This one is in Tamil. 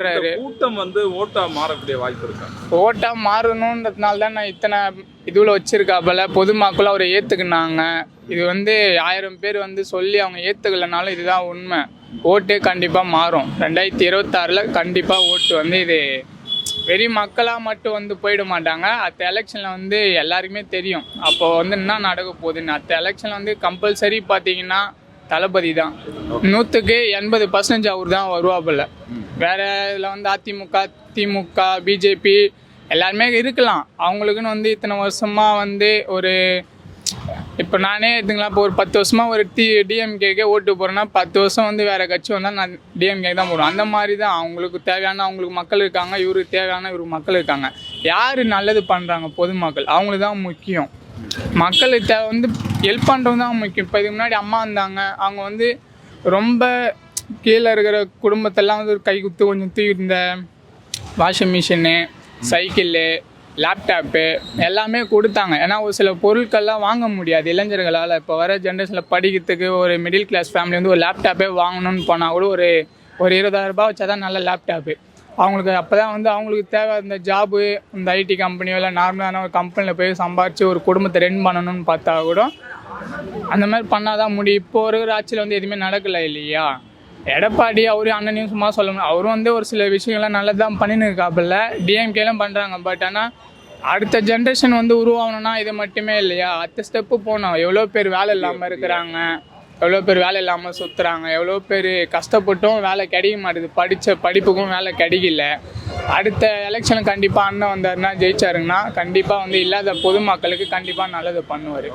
பண்றாரு. கூட்டம் ஓட்டா மாறக்கூடிய வாய்ப்பு இருக்கு. ஓட்டா மாறணுன்றதுனால தான் நான் இத்தனை இதுல வச்சிருக்காப்பல பொதுமக்கள் அவரை ஏத்துக்குனாங்க. இது 1000 பேர் சொல்லி அவங்க ஏத்துக்கலனாலும் இதுதான் உண்மை. ஓட்டு கண்டிப்பா மாறும். 2026ல கண்டிப்பா ஓட்டு இது வெறி மக்களா மட்டும் போயிட மாட்டாங்க. அடுத்த எலெக்ஷன்ல எல்லாருக்குமே தெரியும். அப்போ என்ன நடக்க போகுதுன்னு. அடுத்த எலெக்ஷன்ல கம்பல்சரி பாத்தீங்கன்னா தளபதி தான். 100க்கு 80% அவர் தான் வருவாப்புல. வேற இதில் அதிமுக, திமுக, பிஜேபி எல்லாருமே இருக்கலாம். அவங்களுக்குன்னு இத்தனை வருஷமா ஒரு இப்போ நானே எடுத்துங்களா, இப்போ ஒரு 10 வருஷமா ஒரு டிஎம்கேக்கே ஓட்டு போகிறேன்னா 10 வருஷம் வேற கட்சி வந்தால் நான் டிஎம்கே தான் போடுவேன். அந்த மாதிரி தான் அவங்களுக்கு தேவையான அவங்களுக்கு மக்கள் இருக்காங்க, இவருக்கு தேவையான இவருக்கு மக்கள் இருக்காங்க. யார் நல்லது பண்ணுறாங்க பொதுமக்கள், அவங்களுக்கு தான் முக்கியம். மக்களுக்கு தேவை ஹெல்ப் பண்ணுறது தான் முக்கியம். இப்போ இதுக்கு முன்னாடி அம்மா இருந்தாங்க, அவங்க ரொம்ப கீழே இருக்கிற குடும்பத்தெல்லாம் கை குத்து கொஞ்சம் தூக்கிட்டு இந்த வாஷிங் மிஷினு, சைக்கிளு, லேப்டாப்பு எல்லாமே கொடுத்தாங்க. ஏன்னா ஒரு சில பொருட்கள்லாம் வாங்க முடியாது இளைஞர்களால். இப்போ வர ஜென்ரேஷனில் படிக்கிறதுக்கு ஒரு மிடில் கிளாஸ் ஃபேமிலி ஒரு லேப்டாப்பே வாங்கணும்னு போனால் கூட ஒரு 20,000 ரூபாய் வச்சா தான் நல்ல லேப்டாப்பு அவங்களுக்கு. அப்போ தான் அவங்களுக்கு தேவை இந்த ஜாபு, இந்த ஐடி கம்பெனியோ இல்லை நார்மலான ஒரு கம்பெனியில் போய் சம்பாரித்து ஒரு குடும்பத்தை ரன் பண்ணணும்னு பார்த்தா கூட அந்த மாதிரி பண்ணால் தான் முடியும். இப்போ இருக்கிற ஆட்சியில் எதுவுமே நடக்கலை இல்லையா. எடப்பாடி அவரும் அண்ணனையும் சும்மா சொல்ல முடியும். அவரும் ஒரு சில விஷயங்கள்லாம் நல்லது தான் பண்ணின்னு இருக்காப்புல. டிஎம்கேலாம் பண்ணுறாங்க. பட் ஆனால் அடுத்த ஜென்ரேஷன் உருவாகணும்னா இது மட்டுமே இல்லையா. அடுத்த ஸ்டெப்பு போகணும். எவ்வளோ பேர் வேலை இல்லாமல் இருக்கிறாங்க, எவ்வளோ பேர் வேலை இல்லாமல் சுற்றுறாங்க, எவ்வளோ பேர் கஷ்டப்பட்டும் வேலை கிடைக்க மாட்டேது, படித்த படிப்புக்கும் வேலை கிடைக்கல. அடுத்த எலெக்ஷனுக்கு கண்டிப்பாக அண்ணன் வந்தாருன்னா ஜெயிச்சாருங்கன்னா கண்டிப்பாக இல்லாத பொதுமக்களுக்கு கண்டிப்பாக நல்லது பண்ணுவார்.